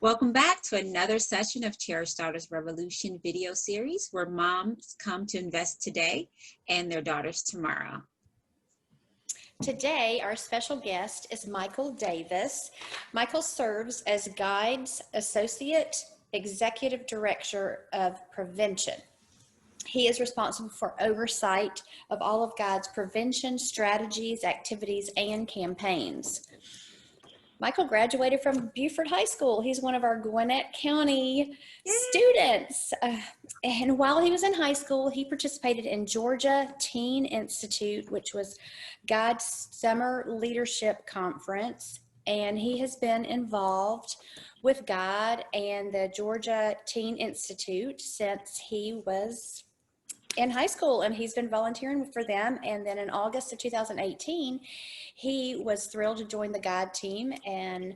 Welcome back to another session of Cherished Daughters Revolution video series where moms come to invest today and their daughters tomorrow. Today, our special guest is Michael Davis. Michael serves as Guide's Associate Executive Director of Prevention. He is responsible for oversight of all of Guide's prevention strategies, activities, and campaigns. Michael graduated from Beaufort High School. He's one of our Gwinnett County students. And while he was in high school, he participated in Georgia Teen Institute, which was Guide's Summer Leadership Conference. And he has been involved with Guide and the Georgia Teen Institute since he was in high school, and he's been volunteering for them. And then in August of 2018, he was thrilled to join the Guide team and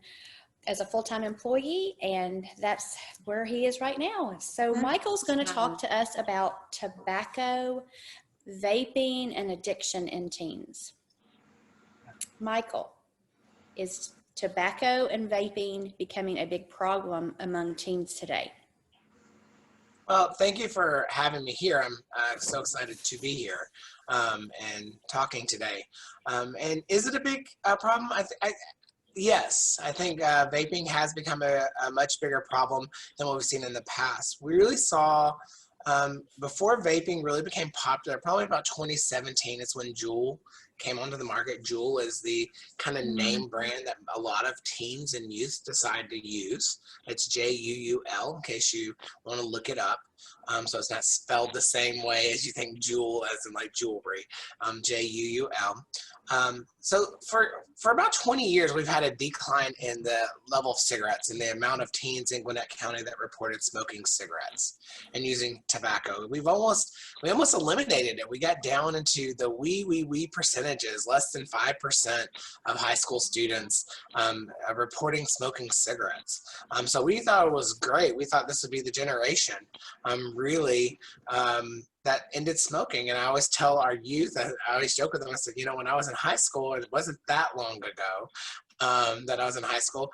as a full-time employee, and that's where he is right now. So Michael's going to talk to us about tobacco, vaping, and addiction in teens. Michael, is tobacco and vaping becoming a big problem among teens today? Well, thank you for having me here. I'm so excited to be here and talking today. And is it a big problem? Yes, I think vaping has become a much bigger problem than what we've seen in the past. We really saw, before vaping really became popular, probably about 2017 is when Juul came onto the market. Juul is the kind of name brand that a lot of teens and youth decide to use. It's J-U-U-L, in case you want to look it up. So it's not spelled the same way as you think jewel, as in like jewelry, J-U-U-L. So for about 20 years, we've had a decline in the level of cigarettes and the amount of teens in Gwinnett County that reported smoking cigarettes and using tobacco. We almost eliminated it. We got down into the wee percentages, less than 5% of high school students reporting smoking cigarettes. So we thought it was great. We thought this would be the generation that ended smoking. And I always tell our youth, I always joke with them, I said, you know, when I was in high school, it wasn't that long ago that I was in high school,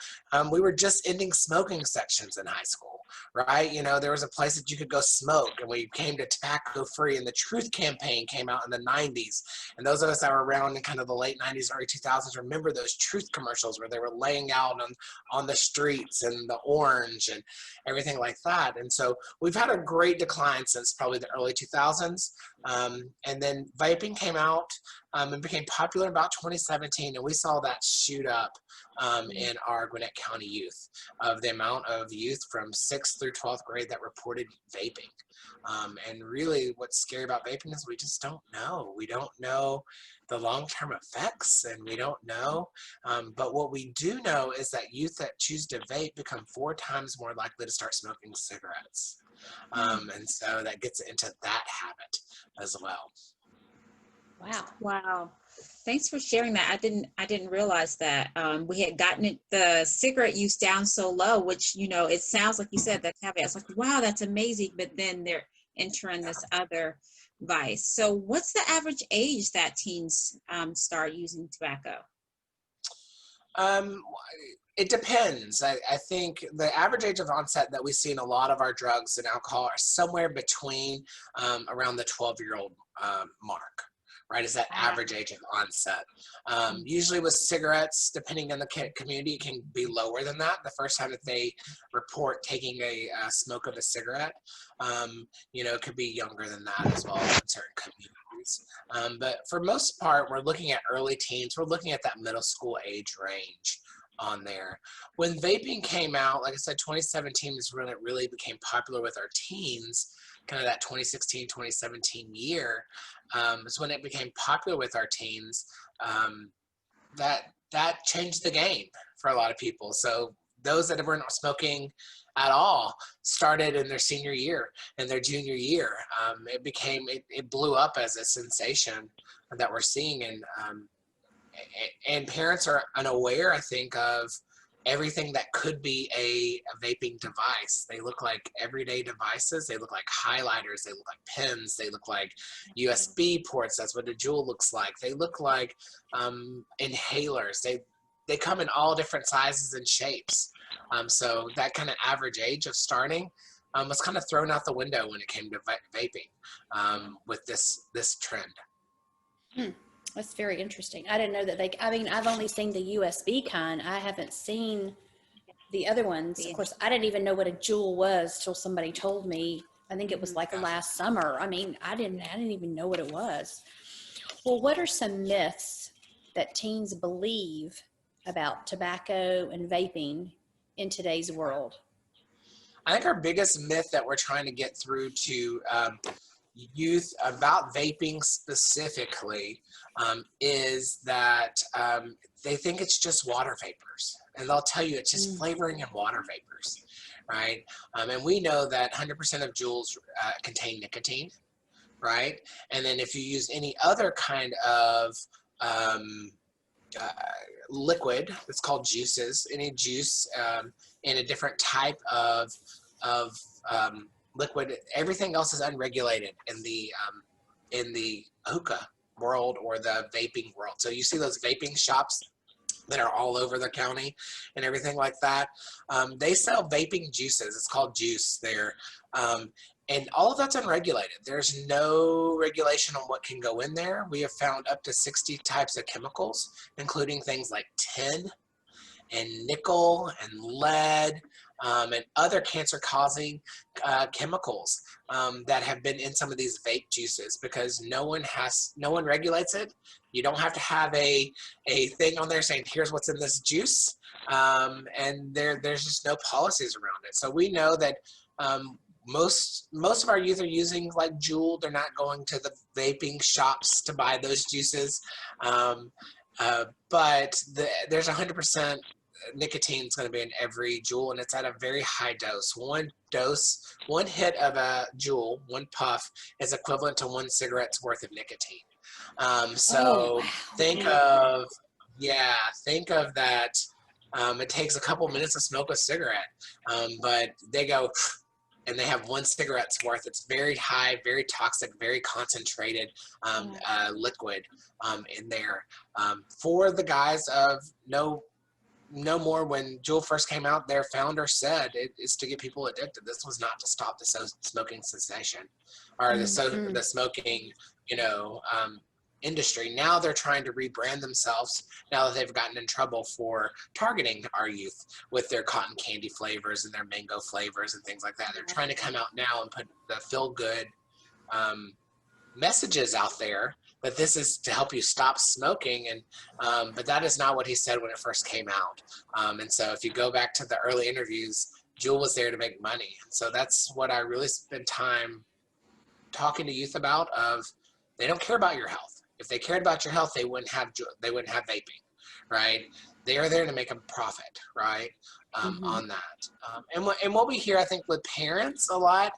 we were just ending smoking sections in high school, right? You know, there was a place that you could go smoke, and we came to tobacco free, and the Truth campaign came out in the 90s. And those of us that were around in kind of the late 90s, early 2000s remember those Truth commercials where they were laying out on the streets and the orange and everything like that. And so we've had a great decline since probably the early 2000s. And then vaping came out and became popular about 2017, and we saw that shoot up in our Gwinnett County youth, of the amount of youth from 6th through 12th grade that reported vaping. And really what's scary about vaping is we just don't know. We don't know the long-term effects, and we don't know. But what we do know is that youth that choose to vape become 4 times more likely to start smoking cigarettes. And so that gets into that habit as well. Wow. Thanks for sharing that. I didn't realize that we had gotten the cigarette use down so low, which, you know, it sounds like you said that caveat. It's like, wow, that's amazing. But then they're entering this other vice. So what's the average age that teens start using tobacco? It depends. I think the average age of onset that we see in a lot of our drugs and alcohol are somewhere between around the 12-year-old mark. Right, is that average age of onset. Usually with cigarettes, depending on the community, it can be lower than that. The first time that they report taking a smoke of a cigarette, you know, it could be younger than that as well in certain communities. But for most part, we're looking at early teens. We're looking at that middle school age range on there. When vaping came out, like I said, 2017 is when it really became popular with our teens. Kind of that 2016, 2017 year is when it became popular with our teens. That changed the game for a lot of people. So those that weren't smoking at all started in their senior year and their junior year. It blew up as a sensation that we're seeing, and parents are unaware, I think, of everything that could be a vaping device. They look like everyday devices. They look like highlighters. They look like pens. They look like USB ports. That's what a Juul looks like. They look like inhalers. They come in all different sizes and shapes, So that kind of average age of starting was kind of thrown out the window when it came to vaping with this trend. That's very interesting. I didn't know that I mean, I've only seen the USB kind. I haven't seen the other ones. Of course, I didn't even know what a Juul was till somebody told me. I think it was like last summer. I mean, I didn't even know what it was. Well, what are some myths that teens believe about tobacco and vaping in today's world? I think our biggest myth that we're trying to get through to youth about vaping specifically is that they think it's just water vapors, and they'll tell you it's just flavoring and water vapors, right? And we know that 100% of Juuls contain nicotine, right? And then if you use any other kind of liquid, it's called juices, any juice in a different type of liquid, everything else is unregulated in the hookah world or the vaping world. So you see those vaping shops that are all over the county and everything like that. They sell vaping juices. It's called juice there. And all of that's unregulated. There's no regulation on what can go in there. We have found up to 60 types of chemicals, including things like tin and nickel and lead and other cancer-causing chemicals that have been in some of these vape juices, because no one regulates it. You don't have to have a thing on there saying here's what's in this juice, and there's just no policies around it. So we know that most of our youth are using like Juul. They're not going to the vaping shops to buy those juices, but there's 100% nicotine is going to be in every Juul, and it's at a very high dose. One hit of a Juul, one puff, is equivalent to 1 cigarette's worth of nicotine. Think of that. It takes a couple minutes to smoke a cigarette, but they go and they have 1 cigarette's worth. It's very high, very toxic, very concentrated liquid in there. For the guys of no more, when Juul first came out, their founder said it is to get people addicted. This was not to stop the smoking cessation or the smoking, industry. Now they're trying to rebrand themselves now that they've gotten in trouble for targeting our youth with their cotton candy flavors and their mango flavors and things like that. They're trying to come out now and put the feel good messages out there that this is to help you stop smoking, and but that is not what he said when it first came out. And so if you go back to the early interviews, Juul was there to make money. So that's what I really spend time talking to youth about. They don't care about your health. If they cared about your health, they wouldn't have vaping, right? They are there to make a profit, right? On that. And what we hear, I think, with parents a lot,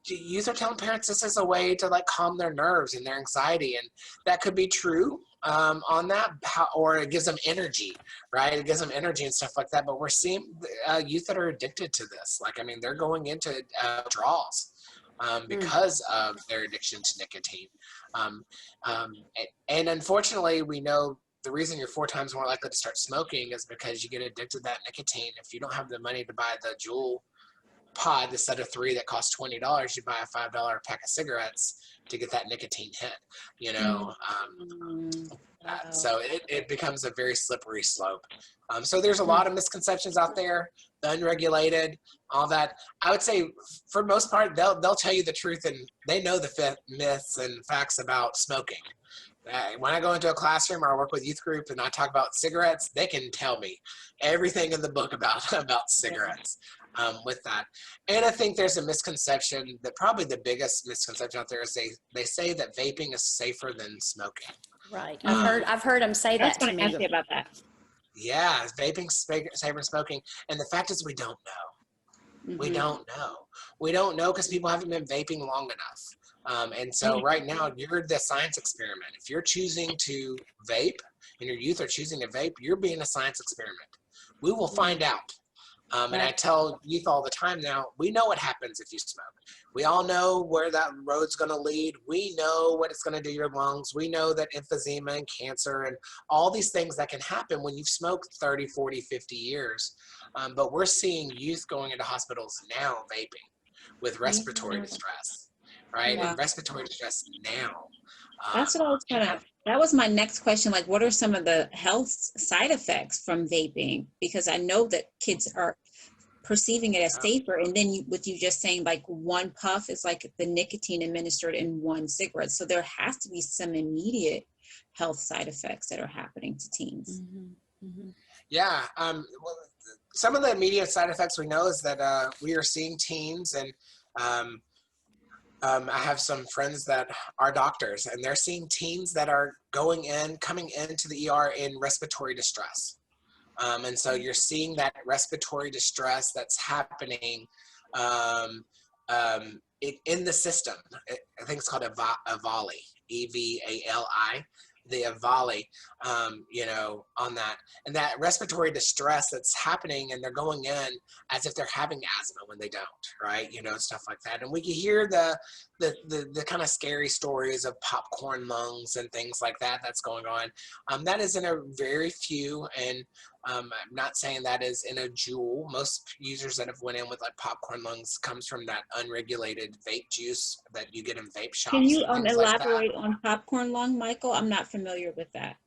youth are telling parents this is a way to like calm their nerves and their anxiety, and that could be true on that, or it gives them energy, right? It gives them energy and stuff like that. But we're seeing youth that are addicted to this. Like, I mean, they're going into withdrawals because of their addiction to nicotine. And unfortunately, we know the reason you're 4 times more likely to start smoking is because you get addicted to that nicotine. If you don't have the money to buy the Juul pod, the set of 3 that costs $20, you buy a $5 pack of cigarettes to get that nicotine hit, So it becomes a very slippery slope. So there's a lot of misconceptions out there, the unregulated, all that. I would say for most part, they'll tell you the truth, and they know the myths and facts about smoking. When I go into a classroom or I work with youth group and I talk about cigarettes, they can tell me everything in the book about cigarettes with that. And I think there's a misconception that probably the biggest misconception out there is they say that vaping is safer than smoking. Right. I've heard them say that to me. I was going to ask you about that. Yeah, vaping's safer than smoking. And the fact is we don't know. We don't know. We don't know because people haven't been vaping long enough. And so right now, you're the science experiment. If you're choosing to vape and your youth are choosing to vape, you're being a science experiment. We will find out. And I tell youth all the time now, we know what happens if you smoke. We all know where that road's going to lead. We know what it's going to do to your lungs. We know that emphysema and cancer and all these things that can happen when you've smoked 30, 40, 50 years. But we're seeing youth going into hospitals now vaping with respiratory distress, right? Wow. And respiratory distress now. That's what I was that was my next question. Like, what are some of the health side effects from vaping? Because I know that kids are perceiving it as safer. And then with you just saying like one puff is like the nicotine administered in one cigarette. So there has to be some immediate health side effects that are happening to teens. Mm-hmm. Mm-hmm. Yeah. Well, some of the immediate side effects we know is that we are seeing teens and I have some friends that are doctors, and they're seeing teens that are coming into the ER in respiratory distress. And so you're seeing that respiratory distress that's happening in the system. I think it's called EVALI, EVALI, the EVALI, on that. And that respiratory distress that's happening, and they're going in as if they're having asthma when they don't, right? Stuff like that. And we can hear the kind of scary stories of popcorn lungs and things like that that's going on. That is in a very few, and I'm not saying that is in a jewel. Most users that have went in with like popcorn lungs comes from that unregulated vape juice that you get in vape shops. Can you and things elaborate on popcorn lung, Michael? I'm not familiar with that.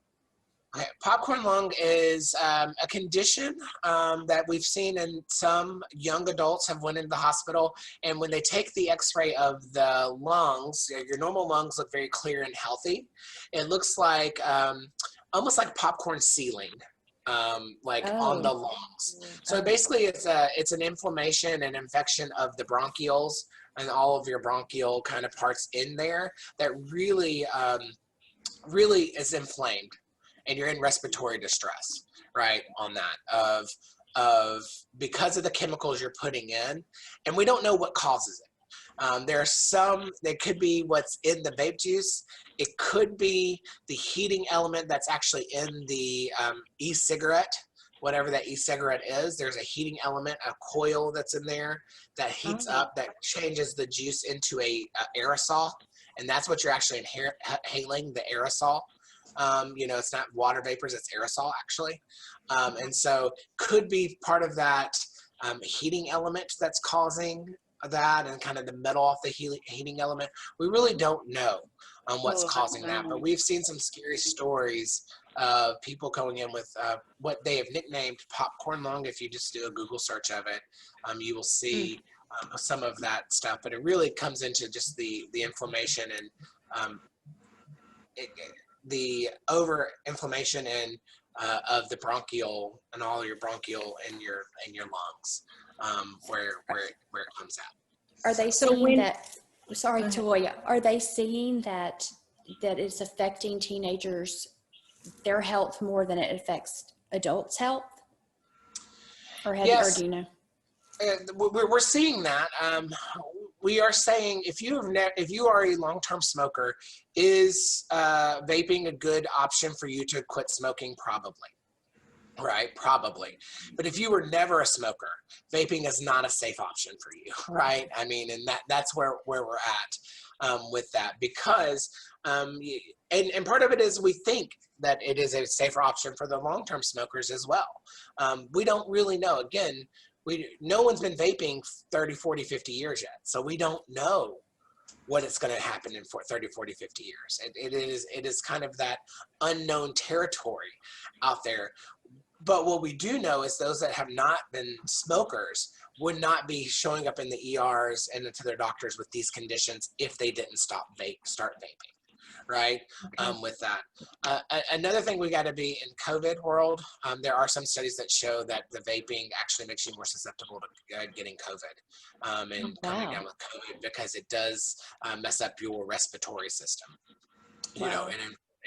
Okay. Popcorn lung is a condition that we've seen in some young adults have went into the hospital, and when they take the x-ray of the lungs, your normal lungs look very clear and healthy. It looks like almost like popcorn ceiling. On the lungs. So basically it's an inflammation and infection of the bronchioles and all of your bronchial kind of parts in there that really is inflamed, and you're in respiratory distress, right, on that of because of the chemicals you're putting in, and we don't know what causes it. There could be what's in the vape juice. It could be the heating element that's actually in the e-cigarette, whatever that e-cigarette is. There's a heating element, a coil that's in there that heats up, that changes the juice into a aerosol, and that's what you're actually inhaling, the aerosol. It's not water vapors, it's aerosol actually. And so could be part of that heating element that's causing that, and kind of the metal off the heating element. We really don't know what's causing that, but we've seen some scary stories of people going in with what they have nicknamed popcorn lung. If you just do a Google search of it, you will see some of that stuff, but it really comes into just the inflammation and the over inflammation and of the bronchial and all your bronchial in your lungs, where it comes out. Are they seeing that? Sorry, Toya. Are they seeing that it's affecting teenagers, their health, more than it affects adults' health? Or do you know? We're seeing that. We are saying if you are a long-term smoker, is vaping a good option for you to quit smoking? Probably. Right, probably. But if you were never a smoker, vaping is not a safe option for you, right? I mean, and that's where we're at with that, because and part of it is we think that it is a safer option for the long-term smokers as well. We don't really know. Again, no one's been vaping 30, 40, 50 years yet, so we don't know what it's going to happen in 30, 40, 50 years. It is kind of that unknown territory out there. But what we do know is those that have not been smokers would not be showing up in the ERs and to their doctors with these conditions if they didn't start vaping, right? With that. Another thing we got to be in COVID world, there are some studies that show that the vaping actually makes you more susceptible to getting COVID and coming down with COVID, because it does mess up your respiratory system,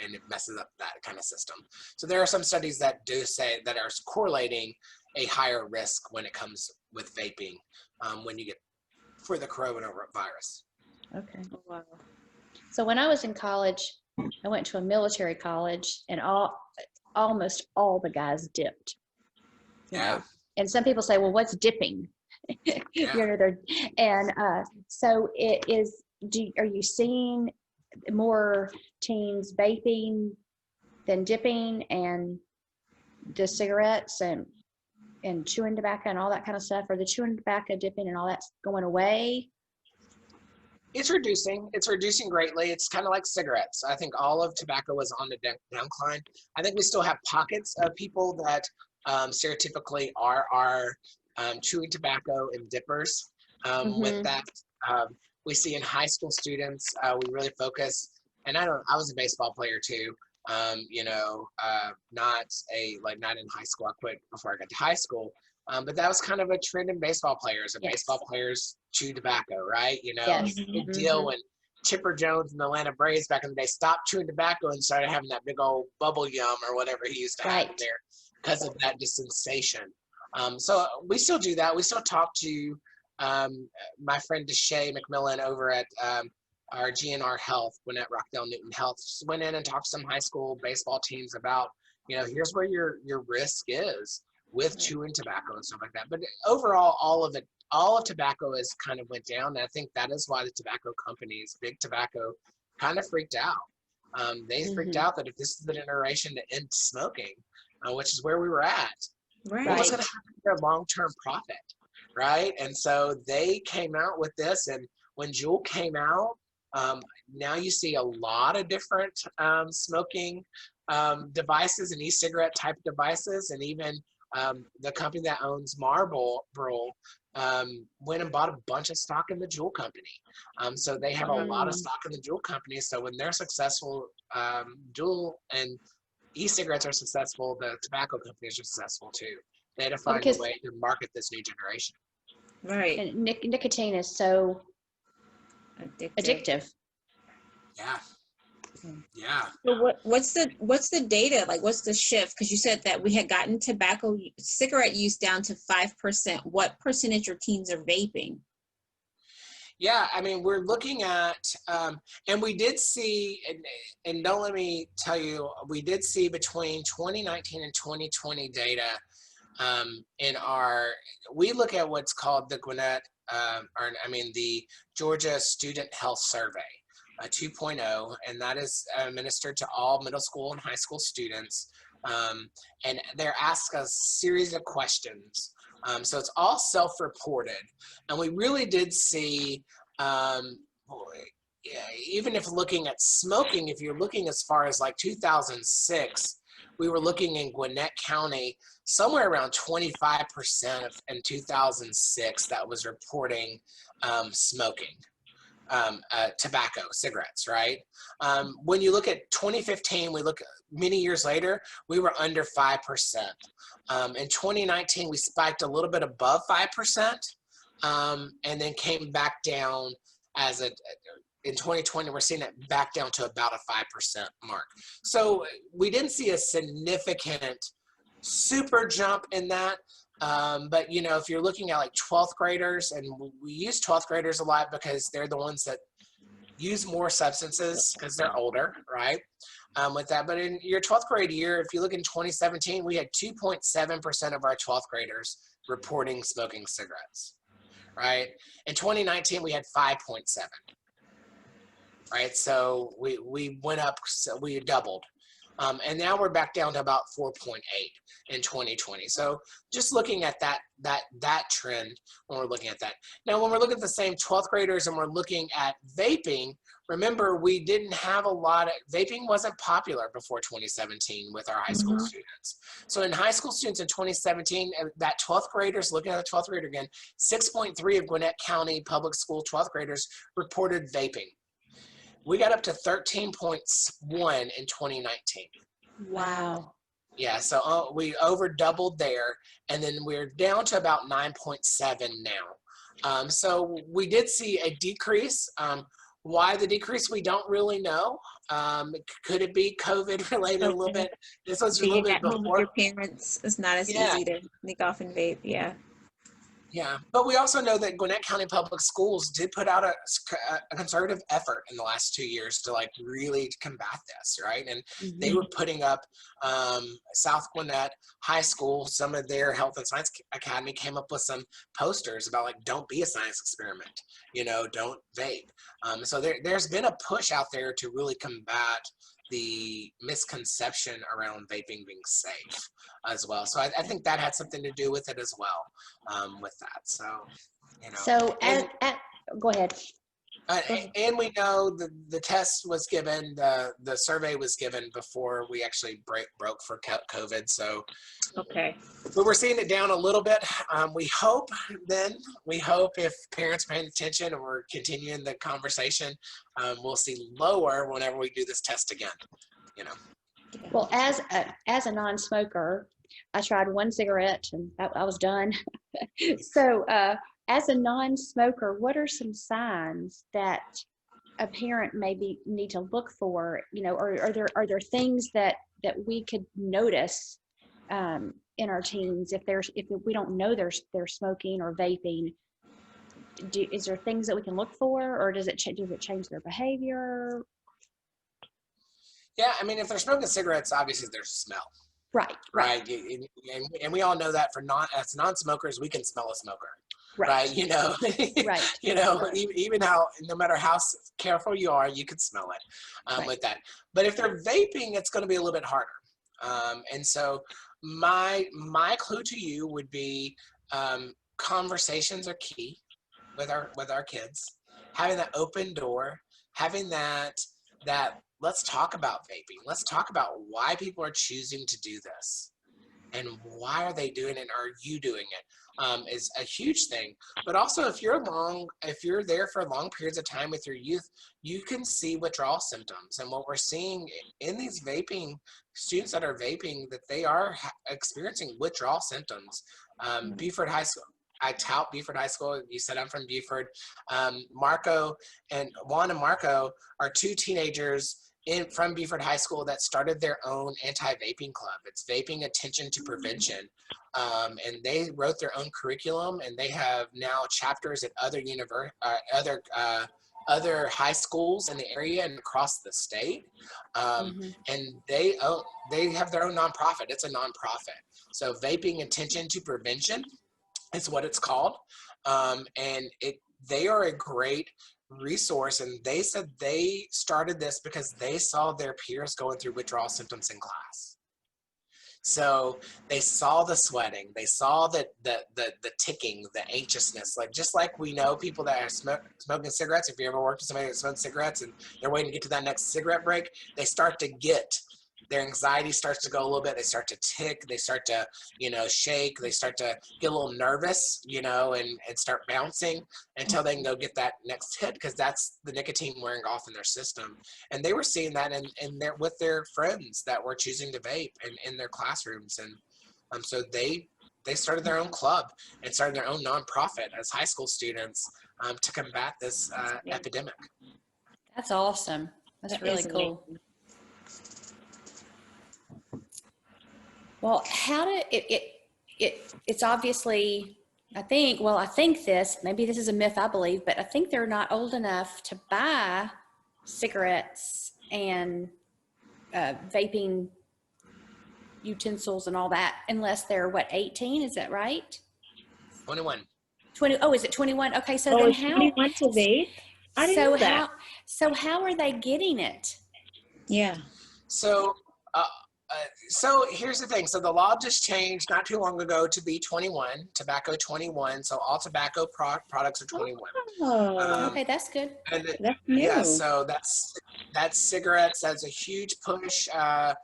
and it messes up that kind of system. So there are some studies that do say that are correlating a higher risk when it comes with vaping when you get for the coronavirus. Okay. Wow. So when I was in college, I went to a military college, and almost all the guys dipped. Yeah. and some people say, well, what's dipping? Yeah. So it is, are you seeing more teens vaping than dipping, and the cigarettes and chewing tobacco and all that kind of stuff? Are the chewing tobacco, dipping, and all that's going away? It's reducing. It's reducing greatly. It's kind of like cigarettes. I think all of tobacco is on the downcline. I think we still have pockets of people that stereotypically are chewing tobacco and dippers. With that, we see in high school students, we really focus. And I was a baseball player too. Not in high school. I quit before I got to high school. But that was kind of a trend in baseball players. And baseball players chew tobacco, right? Yes. Big deal when Chipper Jones and the Atlanta Braves back in the day stopped chewing tobacco and started having that big old bubble yum or whatever he used to have in there because of that sensation. So we still do that. We still talk to my friend Deshae McMillan over at our GNR Health, Gwinnett Rockdale Newton Health. Just went in and talked to some high school baseball teams about, here's where your risk is with chewing tobacco and stuff like that. But overall, all of tobacco has kind of went down. And I think that is why the tobacco companies, big tobacco, kind of freaked out. They freaked out that if this is the generation to end smoking, which is where we were at, what's going to happen to their long-term profit, right? And so they came out with this. And when Juul came out, now you see a lot of different smoking devices and e-cigarette type devices, and even the company that owns Marlboro went and bought a bunch of stock in the Juul company. So they have a lot of stock in the Juul company. So when they're successful, Juul and e-cigarettes are successful, the tobacco companies are successful too. They had to find a way to market this new generation. Right. And nicotine is so addictive. Yeah. Yeah. So what's the data? Like, what's the shift? Because you said that we had gotten cigarette use down to 5%. What percentage of teens are vaping? Yeah, I mean, we're looking at, and we did see, and don't let me tell you, we did see between 2019 and 2020 data we look at what's called the Gwinnett, the Georgia Student Health Survey, 2.0, and that is administered to all middle school and high school students. And they're asked a series of questions. So it's all self-reported. And we really did see, even if looking at smoking, if you're looking as far as like 2006, we were looking in Gwinnett County, somewhere around 25% in 2006 that was reporting smoking. Tobacco, cigarettes, right? When you look at 2015, we look many years later, we were under 5%. In 2019, we spiked a little bit above 5%, and then came back down in 2020, we're seeing it back down to about a 5% mark. So we didn't see a significant super jump in that. But if you're looking at like 12th graders, and we use 12th graders a lot because they're the ones that use more substances because they're older, right? With that, but in your 12th grade year, if you look in 2017, we had 2.7% of our 12th graders reporting smoking cigarettes, right? In 2019, we had 5.7, right? So we went up, so we doubled. And now we're back down to about 4.8 in 2020. So just looking at that trend when we're looking at that. Now, when we're looking at the same 12th graders and we're looking at vaping, remember, we didn't have vaping wasn't popular before 2017 with our high school students. So in high school students in 2017, that 12th graders, looking at the 12th grader again, 6.3 of Gwinnett County public school 12th graders reported vaping. We got up to 13.1 in 2019. Wow. Yeah, so we over doubled there, and then we're down to about 9.7 now. So we did see a decrease. Why the decrease, we don't really know. Could it be COVID related a little bit? This was a little bit before. Your parents, it's not as easy to sneak off and vape, yeah. Yeah, but we also know that Gwinnett County Public Schools did put out a conservative effort in the last 2 years to like really combat this, right? And they were putting up South Gwinnett High School, some of their Health and Science Academy came up with some posters about like, don't be a science experiment, you know, don't vape. So there's been a push out there to really combat the misconception around vaping being safe as well. So I think that had something to do with it as well, with that. So, you know. So go ahead. And we know the test was given, the survey was given before we actually broke for COVID. So, Okay. but we're seeing it down a little bit. We hope if parents are paying attention and we're continuing the conversation, we'll see lower whenever we do this test again, you know. Well, as a non-smoker, I tried one cigarette and I was done. So, as a non-smoker, what are some signs that a parent maybe need to look for? You know, or are there things that we could notice in our teens if we don't know they're smoking or vaping? Is there things that we can look for, or does it change their behavior? Yeah, I mean, if they're smoking cigarettes, obviously there's a smell. Right. And we all know that as non-smokers, we can smell a smoker. Right. You know, Right. You know, even how, no matter how careful you are, you can smell it with that. But if they're vaping, it's going to be a little bit harder. And so my clue to you would be conversations are key with our kids. Having that open door, having that let's talk about vaping. Let's talk about why people are choosing to do this and why are they doing it? Are you doing it? Is a huge thing. But also if you're there for long periods of time with your youth, you can see withdrawal symptoms. And what we're seeing in these vaping students that are vaping, that they are experiencing withdrawal symptoms. Beaufort High School. I tout Beaufort High School. You said I'm from Beaufort. Juan and Marco are two teenagers from Beaufort High School that started their own anti-vaping club. It's Vaping Attention to Prevention. And they wrote their own curriculum, and they have now chapters at other high schools in the area and across the state. And they have their own nonprofit. It's a nonprofit. So Vaping Attention to Prevention is what it's called. And they are a great resource, and they said they started this because they saw their peers going through withdrawal symptoms in class. So they saw the sweating, they saw the ticking, the anxiousness, like just like we know people that are smoking cigarettes. If you ever worked with somebody that smokes cigarettes and they're waiting to get to that next cigarette break, they start to get, their anxiety starts to go a little bit. They start to tick, they start to, shake, they start to get a little nervous, and start bouncing until they can go get that next hit, because that's the nicotine wearing off in their system. And they were seeing that with their friends that were choosing to vape in their classrooms. And so they started their own club and started their own nonprofit as high school students to combat this epidemic. That's awesome. That's really cool. Amazing. Well, it's obviously, I think this, maybe this is a myth I believe, but I think they're not old enough to buy cigarettes and vaping utensils and all that unless they're 18? Is that right? 21. 20. Oh, is it 21? Okay. So then how? 21 to vape? I didn't know that. How are they getting it? Yeah. So here's the thing. So the law just changed not too long ago to be 21, tobacco 21. So all tobacco products are 21. Oh, okay, that's good. That's new. Yeah, so that's cigarettes. That's a huge push. I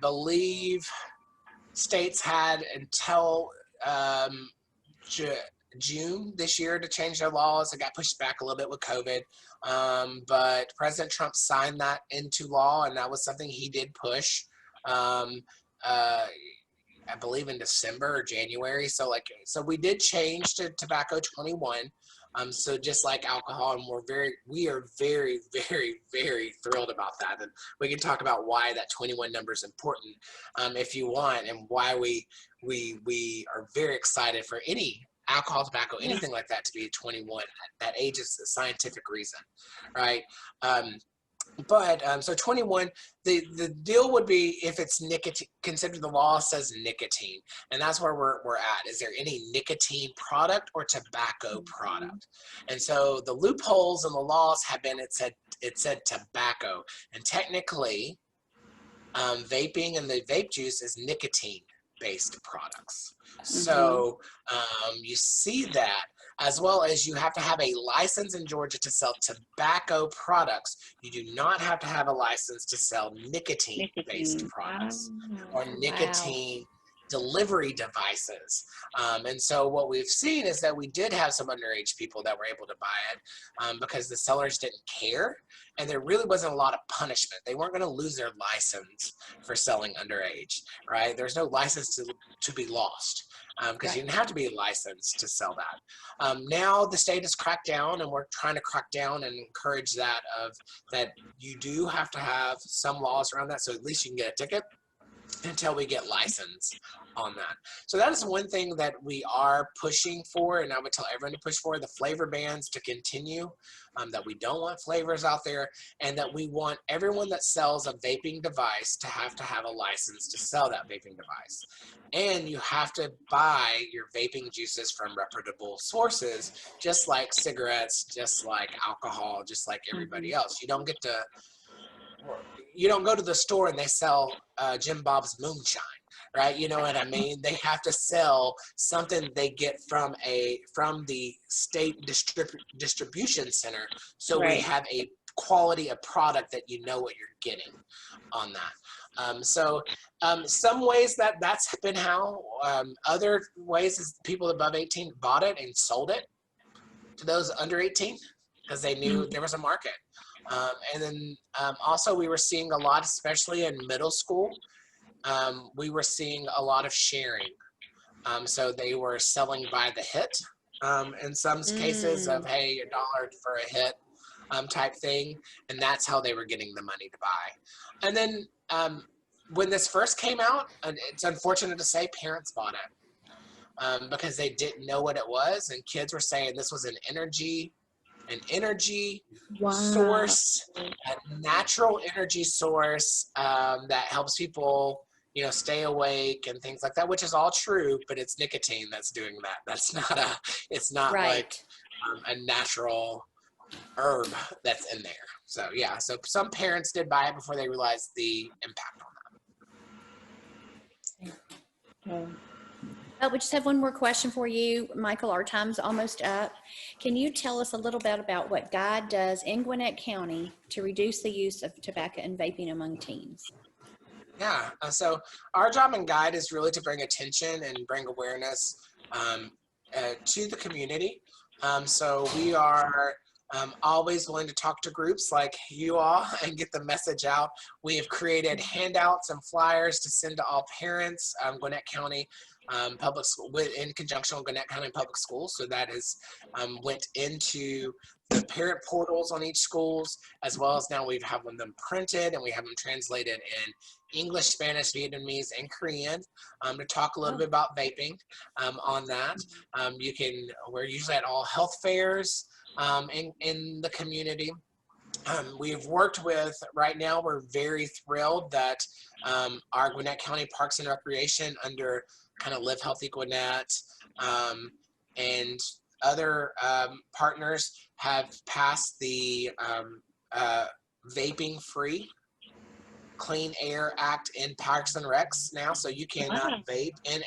believe states had until June this year to change their laws. It got pushed back a little bit with COVID. But President Trump signed that into law, and that was something he did push, I believe in December or January. So we did change to tobacco 21. So just like alcohol, and we are very, very, very thrilled about that. And we can talk about why that 21 number is important, if you want, and why we are very excited for any alcohol, tobacco, anything like that to be 21. That age is a scientific reason, right? So 21, the deal would be if it's nicotine, considered the law says nicotine, and that's where we're at. Is there any nicotine product or tobacco product? And so the loopholes in the laws have been, it said tobacco, and technically vaping and the vape juice is nicotine based products. So you see that, as well as you have to have a license in Georgia to sell tobacco products. You do not have to have a license to sell nicotine based products or nicotine delivery devices. And so what we've seen is that we did have some underage people that were able to buy it because the sellers didn't care, and there really wasn't a lot of punishment. They weren't going to lose their license for selling underage, right? There's no license to be lost because you didn't have to be licensed to sell that. Now the state has cracked down, and we're trying to crack down and encourage that you do have to have some laws around that, so at least you can get a ticket until we get license on that. So that is one thing that we are pushing for, and I would tell everyone to push for, the flavor bans to continue, that we don't want flavors out there, and that we want everyone that sells a vaping device to have a license to sell that vaping device. And you have to buy your vaping juices from reputable sources, just like cigarettes, just like alcohol, just like everybody else. You don't go to the store and they sell Jim Bob's moonshine, right? You know what I mean? They have to sell something they get from the state distribution center, so we have a quality of product that you know what you're getting on that. Some ways that's been how. Other ways is people above 18 bought it and sold it to those under 18 because they knew there was a market. And then also we were seeing a lot, especially in middle school, we were seeing a lot of sharing. So they were selling by the hit in some cases of, hey, $1 for a hit type thing. And that's how they were getting the money to buy. And then when this first came out, and it's unfortunate to say, parents bought it because they didn't know what it was. And kids were saying this was an energy source, a natural energy source that helps people, stay awake and things like that, which is all true, but it's nicotine that's doing that. It's not like a natural herb that's in there. So yeah, so some parents did buy it before they realized the impact on that. We just have one more question for you, Michael. Our time's almost up. Can you tell us a little bit about what GUIDE does in Gwinnett County to reduce the use of tobacco and vaping among teens? Yeah, so our job in GUIDE is really to bring attention and bring awareness to the community. So we are always willing to talk to groups like you all and get the message out. We have created handouts and flyers to send to all parents, Gwinnett County Public School, in conjunction with Gwinnett County Public Schools. So that is went into the parent portals on each schools, as well as now we have them printed and we have them translated in English, Spanish, Vietnamese, and Korean to talk a little bit about vaping on that. We're usually at all health fairs in the community. We've worked with, right now we're very thrilled that our Gwinnett County Parks and Recreation under kind of Live Healthy Gwinnett and other partners have passed the vaping free Clean Air Act in Parks and Recs now, so you cannot vape in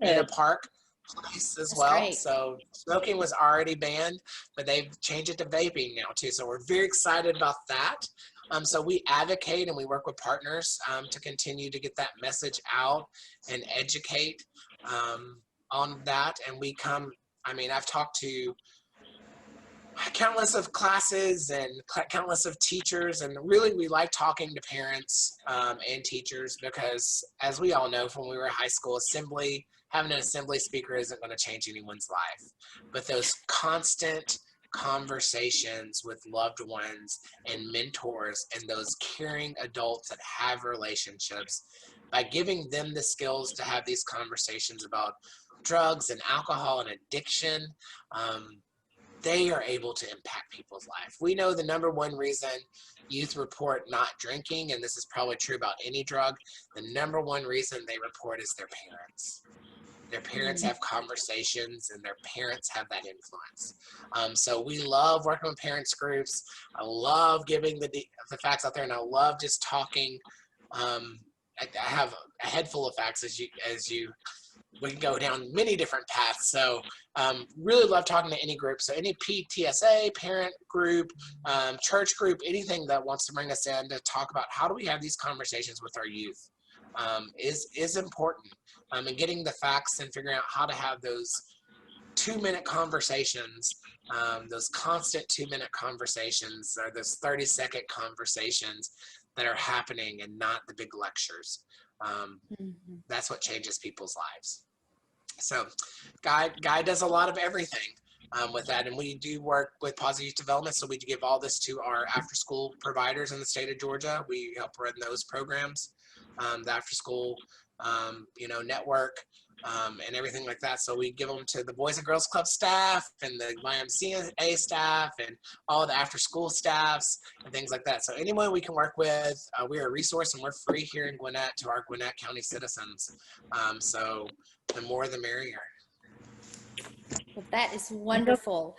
a park place as well. Great. So smoking was already banned, but they've changed it to vaping now too. So we're very excited about that. So we advocate and we work with partners to continue to get that message out and educate on that. And I've talked to countless of classes and countless of teachers, and really we like talking to parents and teachers because, as we all know from when we were in high school, having an assembly speaker isn't going to change anyone's life, but those constant conversations with loved ones and mentors and those caring adults that have relationships by giving them the skills to have these conversations about drugs and alcohol and addiction, they are able to impact people's life. We know the number one reason youth report not drinking, and this is probably true about any drug, the number one reason they report is their parents. Their parents have conversations, and their parents have that influence. So we love working with parents groups. I love giving the facts out there, and I love just talking. I have a head full of facts we can go down many different paths. So really love talking to any group. So any PTSA, parent group, church group, anything that wants to bring us in to talk about how do we have these conversations with our youth is important. And getting the facts and figuring out how to have those 2-minute conversations, those constant 2-minute conversations, or those 30-second conversations that are happening and not the big lectures. That's what changes people's lives. So Guy does a lot of everything with that, and we do work with Positive Youth Development, so we give all this to our after-school providers in the state of Georgia. We help run those programs, the after-school network, and everything like that. So we give them to the Boys and Girls Club staff and the YMCA staff and all the after-school staffs and things like that. So anyone we can work with, we're a resource, and we're free here in Gwinnett to our Gwinnett County citizens. So the more the merrier. Well, that is wonderful.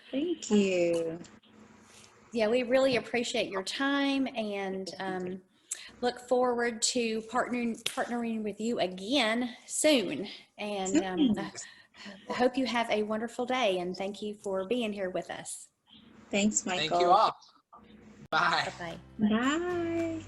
Thank you. Yeah, we really appreciate your time, and look forward to partnering with you again soon. And I hope you have a wonderful day, and thank you for being here with us. Thanks, Michael. Thank you all. Bye. Bye-bye. Bye.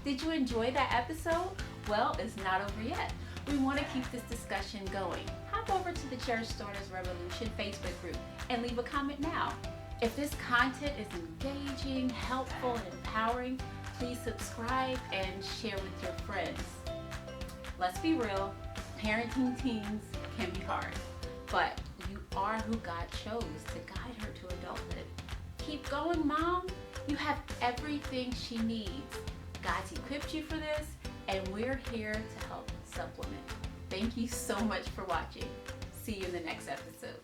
Did you enjoy that episode? Well, it's not over yet. We want to keep this discussion going. Hop over to the Cherish Starters Revolution Facebook group and leave a comment now. If this content is engaging, helpful, and empowering, please subscribe and share with your friends. Let's be real, parenting teens can be hard, but you are who God chose to guide her to adulthood. Keep going, Mom. You have everything she needs. God's equipped you for this, and we're here to help supplement. Thank you so much for watching. See you in the next episode.